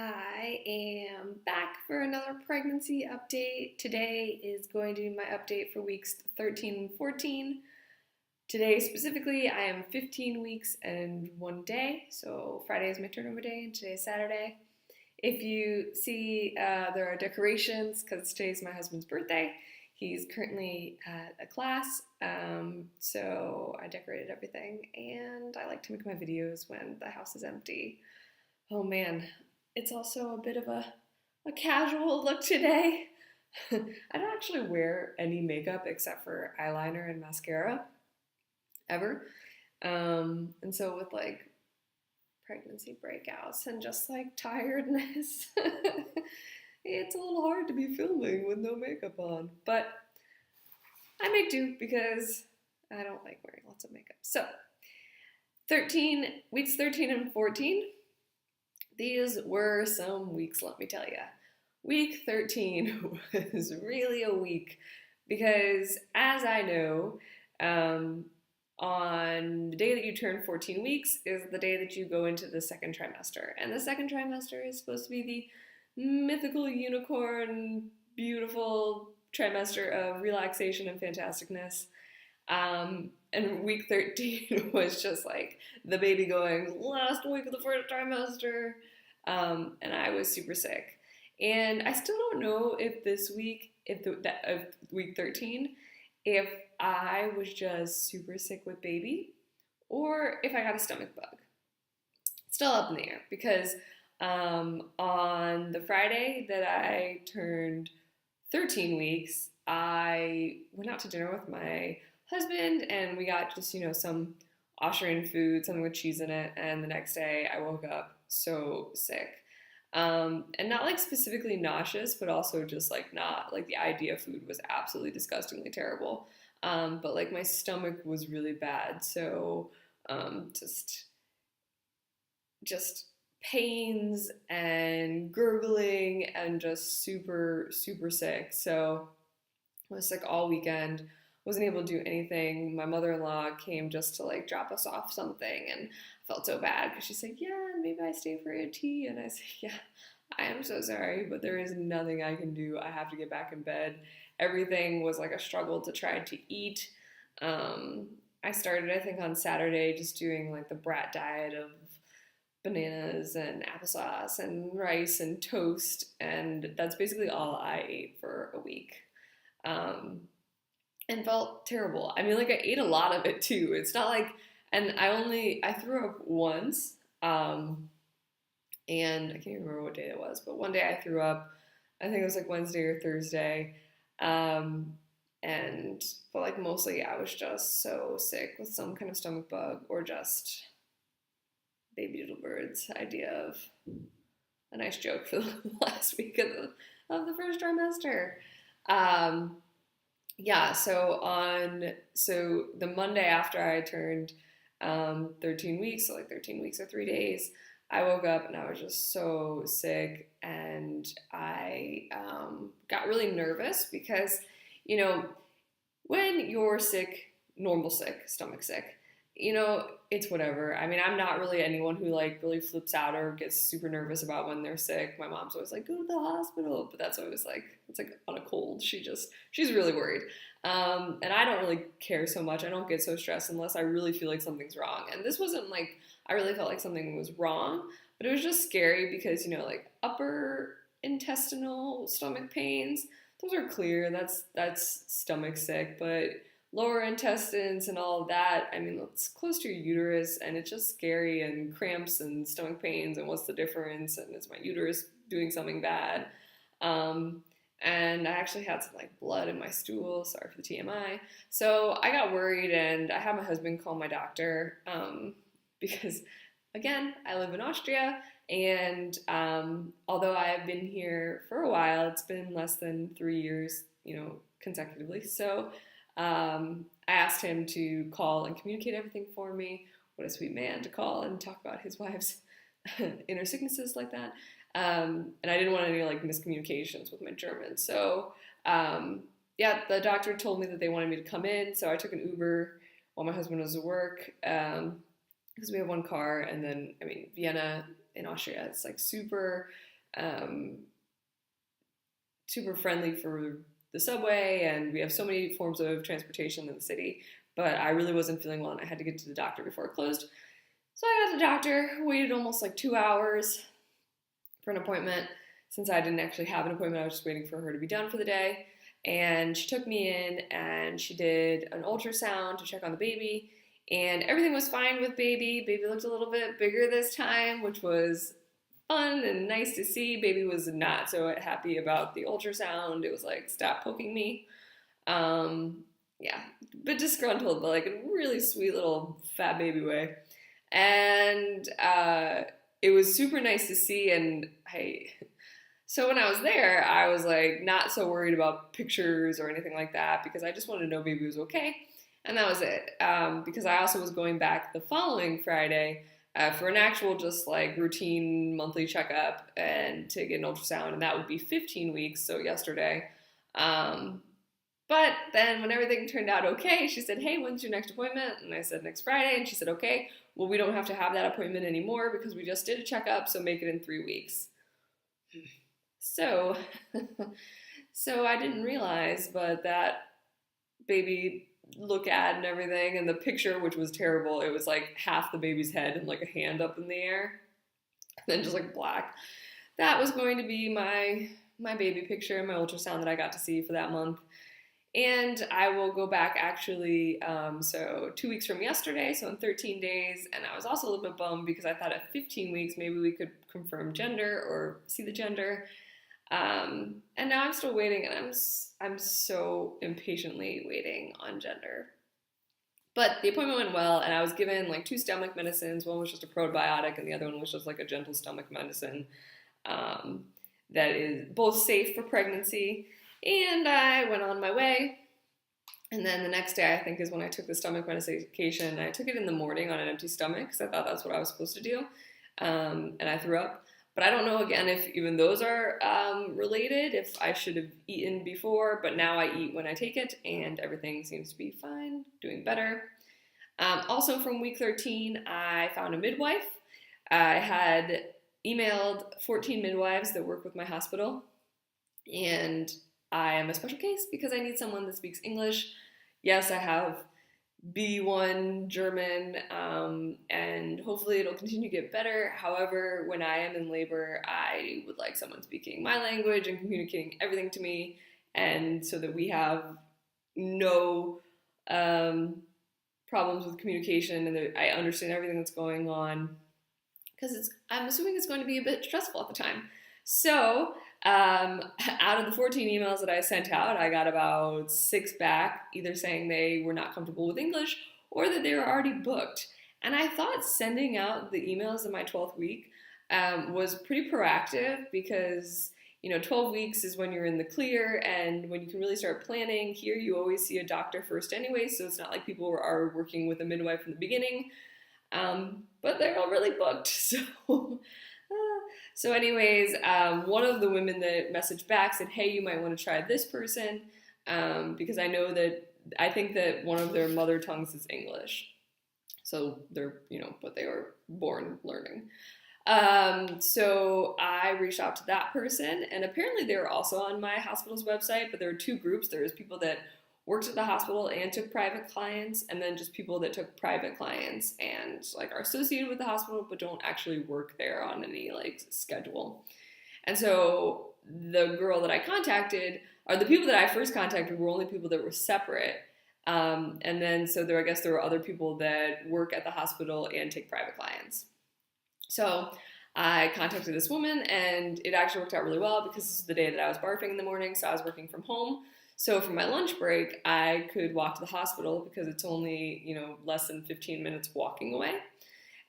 I am back for another pregnancy update. Today is going to be my update for weeks 13 and 14. Today specifically, I am 15 weeks and 1 day, so Friday is my turnover day and today is Saturday. If you see, there are decorations because today's my husband's birthday. He's currently at a class, so I decorated everything, and I like to make my videos when the house is empty. Oh man, it's also a bit of a casual look today. I don't actually wear any makeup except for eyeliner and mascara ever. And so with like pregnancy breakouts and just like tiredness, it's a little hard to be filming with no makeup on. But I make do because I don't like wearing lots of makeup. So 13 and 14. These were some weeks, let me tell you. Week 13 was really a week because, as I know, on the day that you turn 14 weeks is the day that you go into the second trimester. And the second trimester is supposed to be the mythical unicorn, beautiful trimester of relaxation and fantasticness. And week 13 was just like the baby going, last week of the first trimester. And I was super sick. And I still don't know if this week, of week 13, if I was just super sick with baby or if I got a stomach bug. It's still up in the air because on the Friday that I turned 13 weeks, I went out to dinner with my husband and we got just, some Austrian food, something with cheese in it. And the next day I woke up so sick. And not like specifically nauseous, but also just like not like the idea of food was absolutely disgustingly terrible. But like my stomach was really bad. So just pains and gurgling and just super, super sick. So I was sick all weekend. Wasn't able to do anything. My mother-in-law came just to like drop us off something, and I felt so bad because she said, "Yeah, maybe I stay for a tea." And I said, "Yeah, I am so sorry, but there is nothing I can do. I have to get back in bed." Everything was like a struggle to try to eat. I started, I think, on Saturday just doing like the brat diet of bananas and applesauce and rice and toast, and that's basically all I ate for a week. And felt terrible. I mean, like I ate a lot of it too. It's not like, and I threw up once, and I can't even remember what day it was, but one day I threw up. I think it was like Wednesday or Thursday, and but like mostly I was just so sick with some kind of stomach bug or just baby little bird's idea of a nice joke for the last week of the first trimester. Yeah, so the Monday after I turned 13 weeks, so like 13 weeks or 3 days, I woke up and I was just so sick, and I got really nervous because, when you're sick, normal sick, stomach sick, it's whatever. I mean, I'm not really anyone who like really flips out or gets super nervous about when they're sick. My mom's always like, go to the hospital, but that's always like, it's like on a cold. She's really worried. And I don't really care so much. I don't get so stressed unless I really feel like something's wrong. And this wasn't like, I really felt like something was wrong, but it was just scary because, like upper intestinal stomach pains, those are clear. That's stomach sick, but lower intestines and all of that, I mean, it's close to your uterus and it's just scary, and cramps and stomach pains and what's the difference, and is my uterus doing something bad? And I actually had some like blood in my stool, sorry for the TMI. So I got worried and I had my husband call my doctor because again, I live in Austria, and although I have been here for a while, it's been less than 3 years, consecutively. So I asked him to call and communicate everything for me. What a sweet man to call and talk about his wife's inner sicknesses like that. And I didn't want any like miscommunications with my German. So yeah, the doctor told me that they wanted me to come in. So I took an Uber while my husband was at work because we have one car. And then, I mean, Vienna in Austria, it's like super um, super friendly for the subway, and we have so many forms of transportation in the city. But I really wasn't feeling well, and I had to get to the doctor before it closed. So I got to the doctor, waited almost like 2 hours for an appointment. Since I didn't actually have an appointment, I was just waiting for her to be done for the day. And she took me in and she did an ultrasound to check on the baby. And everything was fine with baby. Baby looked a little bit bigger this time, which was fun and nice to see. Baby was not so happy about the ultrasound. It was like, stop poking me. Yeah, but disgruntled, but like in a really sweet little fat baby way. And it was super nice to see. And so when I was there, I was like not so worried about pictures or anything like that because I just wanted to know baby was okay. And that was it. Because I also was going back the following Friday for an actual just like routine monthly checkup and to get an ultrasound, and that would be 15 weeks, so yesterday. But then when everything turned out okay, she said, hey, when's your next appointment? And I said, next Friday. And she said, okay, well, we don't have to have that appointment anymore because we just did a checkup, so make it in 3 weeks. So, so I didn't realize, but that baby look at and everything, and the picture, which was terrible, it was like half the baby's head and like a hand up in the air, and then just like black. That was going to be my baby picture and my ultrasound that I got to see for that month. And I will go back actually, so 2 weeks from yesterday, so in 13 days. And I was also a little bit bummed because I thought at 15 weeks maybe we could confirm gender or see the gender. And now I'm still waiting, and I'm so impatiently waiting on gender. But the appointment went well, and I was given like 2 stomach medicines. One was just a probiotic, and the other one was just like a gentle stomach medicine that is both safe for pregnancy. And I went on my way. And then the next day, I think, is when I took the stomach medication. I took it in the morning on an empty stomach because I thought that's what I was supposed to do. And I threw up. But I don't know, again, if even those are related, if I should have eaten before. But now I eat when I take it, and everything seems to be fine, doing better. Also, from week 13, I found a midwife. I had emailed 14 midwives that work with my hospital. And I am a special case because I need someone that speaks English. Yes, I have B1 German, and hopefully it'll continue to get better. However, when I am in labor, I would like someone speaking my language and communicating everything to me, and so that we have no problems with communication and that I understand everything that's going on, because I'm assuming it's going to be a bit stressful at the time. So out of the 14 emails that I sent out, I got about 6 back, either saying they were not comfortable with English or that they were already booked. And I thought sending out the emails in my 12th week was pretty proactive because, 12 weeks is when you're in the clear and when you can really start planning. Here you always see a doctor first anyway, so it's not like people are working with a midwife from the beginning. But they're all really booked, So anyways, one of the women that messaged back said, hey, you might want to try this person because I think that one of their mother tongues is English. So they're, but they were born learning. So I reached out to that person, and apparently they were also on my hospital's website, but there were 2 groups. There was people that worked at the hospital and took private clients, and then just people that took private clients and like are associated with the hospital but don't actually work there on any like schedule. And so the girl that I contacted, or the people that I first contacted, were only people that were separate. And then so I guess there were other people that work at the hospital and take private clients. So I contacted this woman, and it actually worked out really well because this is the day that I was barfing in the morning, so I was working from home. So for my lunch break, I could walk to the hospital because it's only, less than 15 minutes walking away.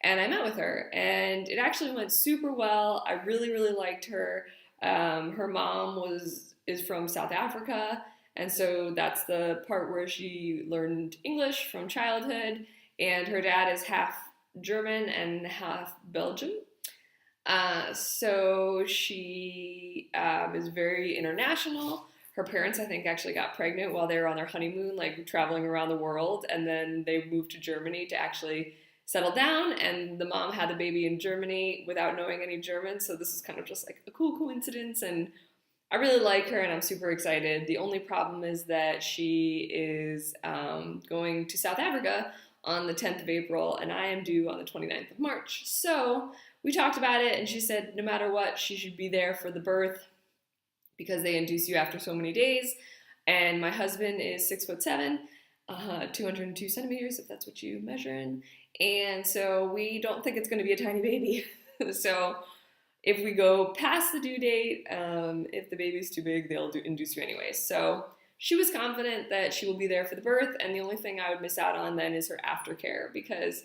And I met with her, and it actually went super well. I really, really liked her. Her mom is from South Africa, and so that's the part where she learned English from childhood. And her dad is half German and half Belgian. So she is very international. Her parents, I think, actually got pregnant while they were on their honeymoon, like traveling around the world, and then they moved to Germany to actually settled down, and the mom had the baby in Germany without knowing any German. So this is kind of just like a cool coincidence, and I really like her, and I'm super excited. The only problem is that she is going to South Africa on the 10th of April, and I am due on the 29th of March. So we talked about it, and she said no matter what, she should be there for the birth because they induce you after so many days. And my husband is 6'7", 202 centimeters, if that's what you measure in. And so we don't think it's going to be a tiny baby. So if we go past the due date, if the baby's too big, they'll induce you anyway. So she was confident that she will be there for the birth, and the only thing I would miss out on then is her aftercare, because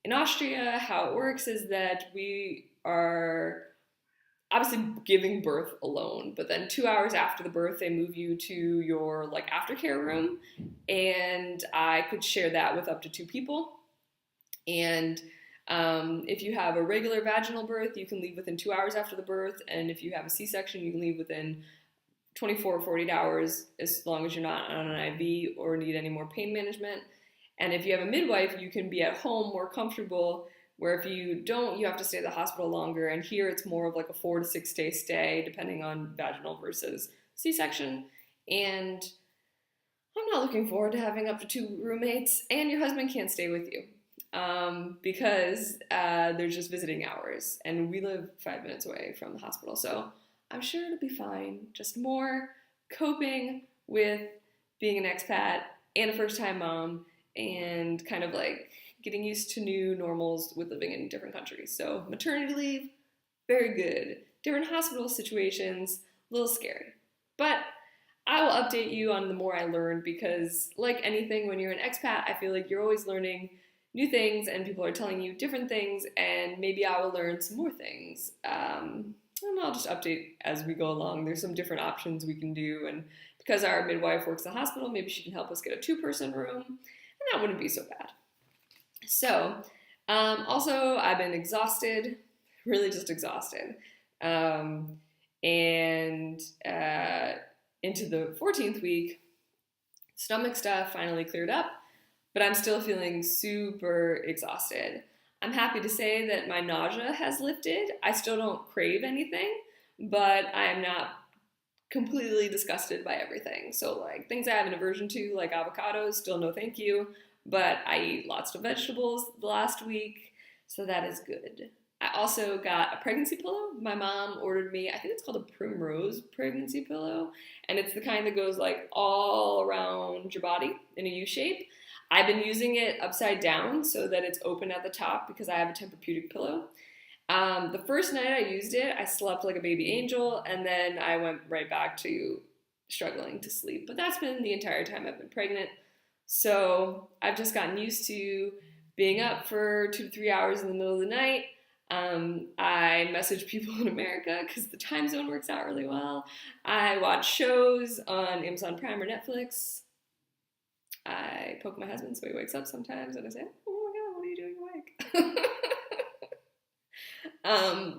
in Austria, how it works is that we are obviously giving birth alone, but then 2 hours after the birth, they move you to your like aftercare room, and I could share that with up to 2 people. And if you have a regular vaginal birth, you can leave within 2 hours after the birth, and if you have a C-section, you can leave within 24 or 48 hours, as long as you're not on an IV or need any more pain management. And if you have a midwife, you can be at home more comfortable, where if you don't, you have to stay at the hospital longer. And here it's more of like a 4 to 6 day stay, depending on vaginal versus C-section. And I'm not looking forward to having up to 2 roommates, and your husband can't stay with you because there's just visiting hours. And we live 5 minutes away from the hospital, so I'm sure it'll be fine. Just more coping with being an expat and a first-time mom, and kind of like getting used to new normals with living in different countries. So maternity leave, very good. Different hospital situations, a little scary. But I will update you on the more I learn, because like anything, when you're an expat, I feel like you're always learning new things, and people are telling you different things, and maybe I will learn some more things. And I'll just update as we go along. There's some different options we can do, and because our midwife works in the hospital, maybe she can help us get a 2-person room, and that wouldn't be so bad. So, also, I've been exhausted, really just exhausted, and into the 14th week, stomach stuff finally cleared up, but I'm still feeling super exhausted. I'm happy to say that my nausea has lifted. I still don't crave anything, but I am not completely disgusted by everything. So like things I have an aversion to, like avocados, still no thank you, but I eat lots of vegetables the last week, so that is good. I also got a pregnancy pillow. My mom ordered me, I think it's called a Primrose pregnancy pillow, and it's the kind that goes like all around your body in a U shape. I've been using it upside down so that it's open at the top because I have a Tempur-Pedic pillow. The first night I used it, I slept like a baby angel, and then I went right back to struggling to sleep. But that's been the entire time I've been pregnant. So I've just gotten used to being up for 2 to 3 hours in the middle of the night. I message people in America because the time zone works out really well. I watch shows on Amazon Prime or Netflix. I poke my husband so he wakes up sometimes, and I say, oh my God, what are you doing awake?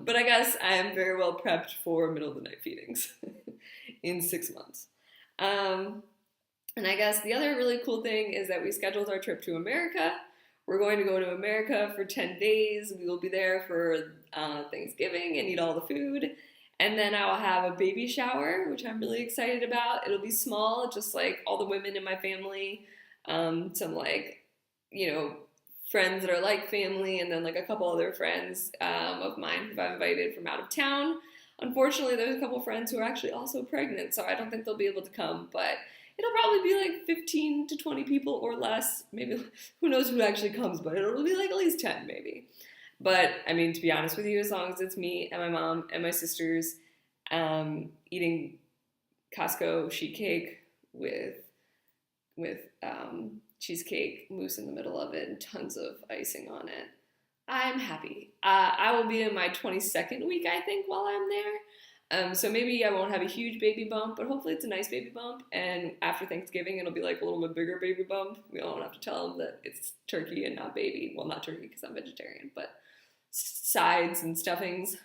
But I guess I am very well prepped for middle of the night feedings in 6 months. And I guess the other really cool thing is that we scheduled our trip to America. We're going to go to America for 10 days. We will be there for Thanksgiving and eat all the food. And then I will have a baby shower, which I'm really excited about. It'll be small, just like all the women in my family. Some like, friends that are like family, and then like a couple other friends of mine who I've invited from out of town. Unfortunately, there's a couple friends who are actually also pregnant, so I don't think they'll be able to come, but it'll probably be like 15 to 20 people or less. Maybe, who knows who actually comes, but it'll be like at least 10 maybe. But, I mean, to be honest with you, as long as it's me and my mom and my sisters eating Costco sheet cake with cheesecake mousse in the middle of it and tons of icing on it, I'm happy. I will be in my 22nd week, I think, while I'm there. So maybe I won't have a huge baby bump, but hopefully it's a nice baby bump. And after Thanksgiving, it'll be like a little bit bigger baby bump. We don't have to tell them that it's turkey and not baby. Well, not turkey because I'm vegetarian, but sides and stuffings.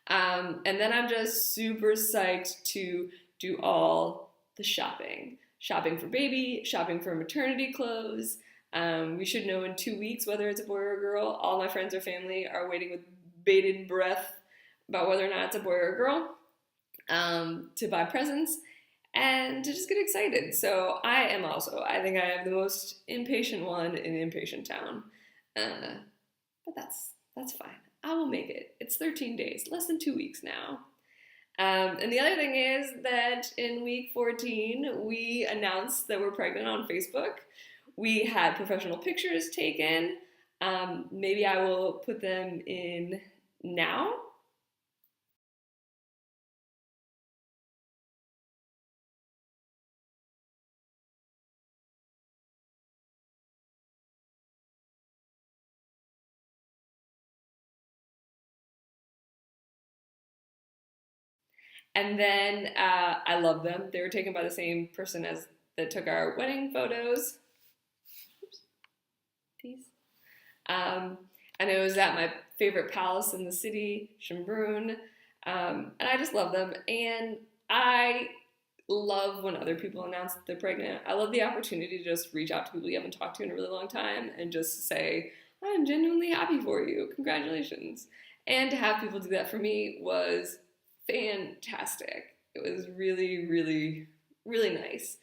And then I'm just super psyched to do all the shopping. Shopping for baby, shopping for maternity clothes, We should know in 2 weeks whether it's a boy or a girl. All my friends or family are waiting with bated breath about whether or not it's a boy or a girl, to buy presents and to just get excited. So I am also, I think I am the most impatient one in Impatient Town. But that's fine. I will make it. It's 13 days, less than 2 weeks now. And the other thing is that in week 14, we announced that we're pregnant on Facebook. We had professional pictures taken. Maybe I will put them in now. And then I love them. They were taken by the same person as that took our wedding photos. Oops, these. Um, and it was at my favorite palace in the city, Schönbrunn. And I just love them. And I love when other people announce that they're pregnant. I love the opportunity to just reach out to people you haven't talked to in a really long time and just say, I'm genuinely happy for you. Congratulations. And to have people do that for me was fantastic. It was really, really, really nice.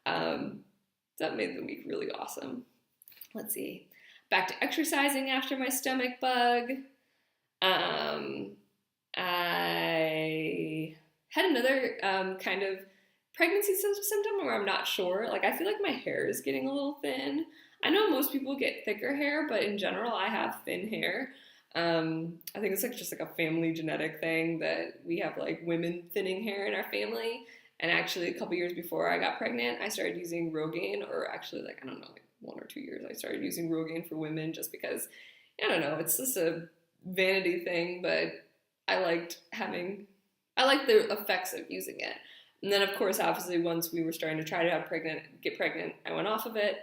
That made the week really awesome. Let's see. Back to exercising after my stomach bug. I had another kind of pregnancy symptom where I'm not sure. Like, I feel like my hair is getting a little thin. I know most people get thicker hair, but in general, I have thin hair. I think it's like just like a family genetic thing that we have like women thinning hair in our family. And actually, a couple years before I got pregnant, I started using Rogaine, or actually, like, I don't know, like 1 or 2 years, I started using Rogaine for women just because, I don't know, it's just a vanity thing, but I liked the effects of using it. And then, of course, obviously, once we were starting to try to get pregnant, I went off of it.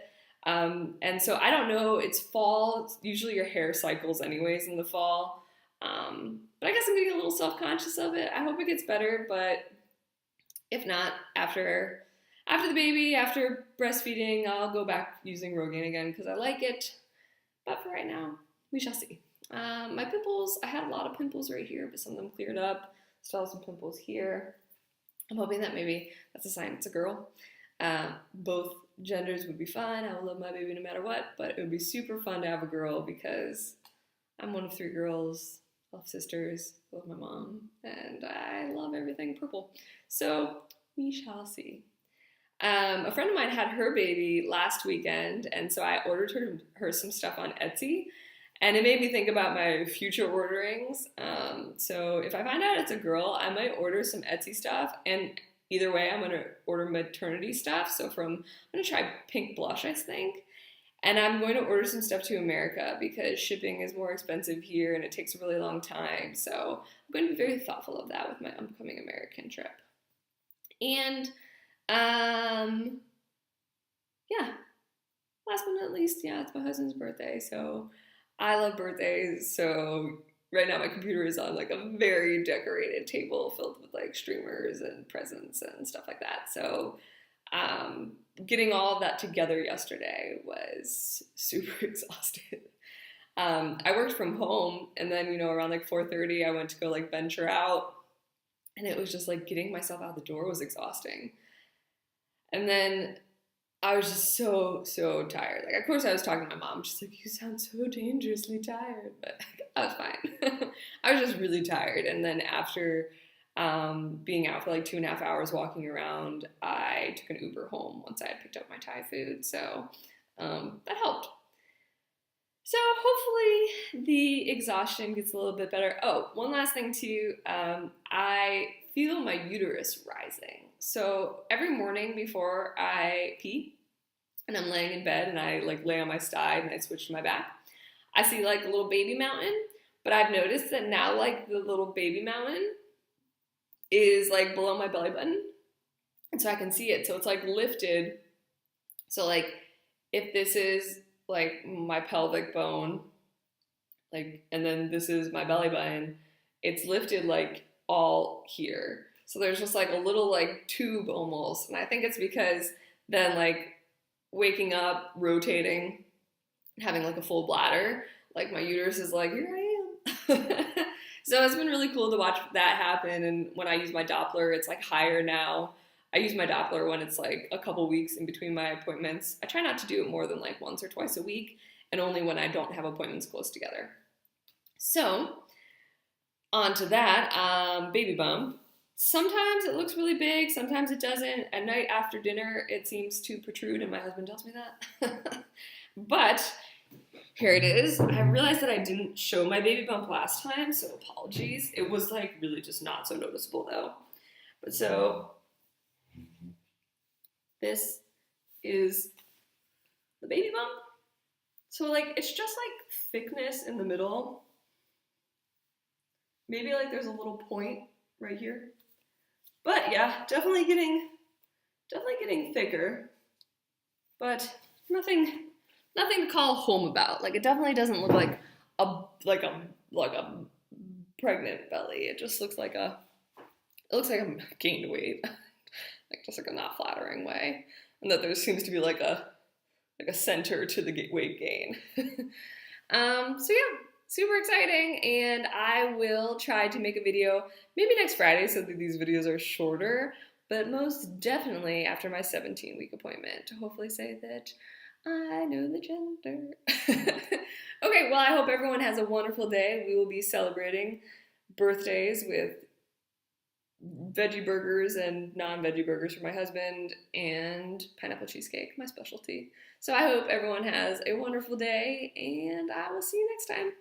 And so I don't know, it's fall. Usually your hair cycles anyways in the fall. But I guess I'm getting a little self-conscious of it. I hope it gets better, but if not, after the baby, after breastfeeding, I'll go back using Rogaine again because I like it. But for right now, we shall see. My pimples, I had a lot of pimples right here, but some of them cleared up. Still have some pimples here. I'm hoping that maybe that's a sign it's a girl. Both genders would be fine. I would love my baby no matter what, but it would be super fun to have a girl because I'm one of 3 girls. I love sisters, love my mom, and I love everything purple. So we shall see. A friend of mine had her baby last weekend, and so I ordered her some stuff on Etsy, and it made me think about my future orderings. So if I find out it's a girl, I might order some Etsy stuff, and either way, I'm going to order maternity stuff. So I'm going to try pink blush, I think. And I'm going to order some stuff to America because shipping is more expensive here and it takes a really long time. So I'm going to be very thoughtful of that with my upcoming American trip. And yeah, last but not least, yeah, it's my husband's birthday. So I love birthdays. So right now my computer is on like a very decorated table filled with like streamers and presents and stuff like that. So getting all of that together yesterday was super exhausted. I worked from home and then, around like 4:30, I went to go like venture out and it was just like getting myself out the door was exhausting. And then I was just so, so tired. Like, of course, I was talking to my mom. She's like, you sound so dangerously tired. But I was fine. I was just really tired. And then after being out for like 2.5 hours walking around, I took an Uber home once I had picked up my Thai food. So that helped. So hopefully the exhaustion gets a little bit better. Oh, one last thing too. I feel my uterus rising. So every morning before I pee and I'm laying in bed and I like lay on my side and I switch to my back, I see like a little baby mountain. But I've noticed that now like the little baby mountain is like below my belly button. And so I can see it. So it's like lifted. So like if this is like my pelvic bone, like, and then this is my belly button, it's lifted like all here. So there's just like a little like tube almost. And I think it's because then like waking up, rotating having like a full bladder. Like my uterus is like, here I am. So it's been really cool to watch that happen. And when I use my Doppler, it's like higher now. I use my Doppler when it's like a couple weeks in between my appointments. I try not to do it more than like once or twice a week, and only when I don't have appointments close together. So on to that, baby bump. Sometimes it looks really big, sometimes it doesn't. At night after dinner, it seems to protrude, and my husband tells me that. But here it is. I realized that I didn't show my baby bump last time, so apologies. It was like really just not so noticeable though. But so this is the baby bump. So like it's just like thickness in the middle. Maybe like there's a little point right here. But yeah, definitely getting thicker. But nothing to call home about. Like it definitely doesn't look like a pregnant belly. It just looks like I'm gained weight. Like just like a not flattering way. And that there seems to be like a center to the weight gain. So yeah, super exciting, and I will try to make a video maybe next Friday so that these videos are shorter, but most definitely after my 17-week appointment to hopefully say that I know the gender. Okay, well, I hope everyone has a wonderful day. We will be celebrating birthdays with veggie burgers and non-veggie burgers for my husband, and pineapple cheesecake, my specialty. So I hope everyone has a wonderful day, and I will see you next time.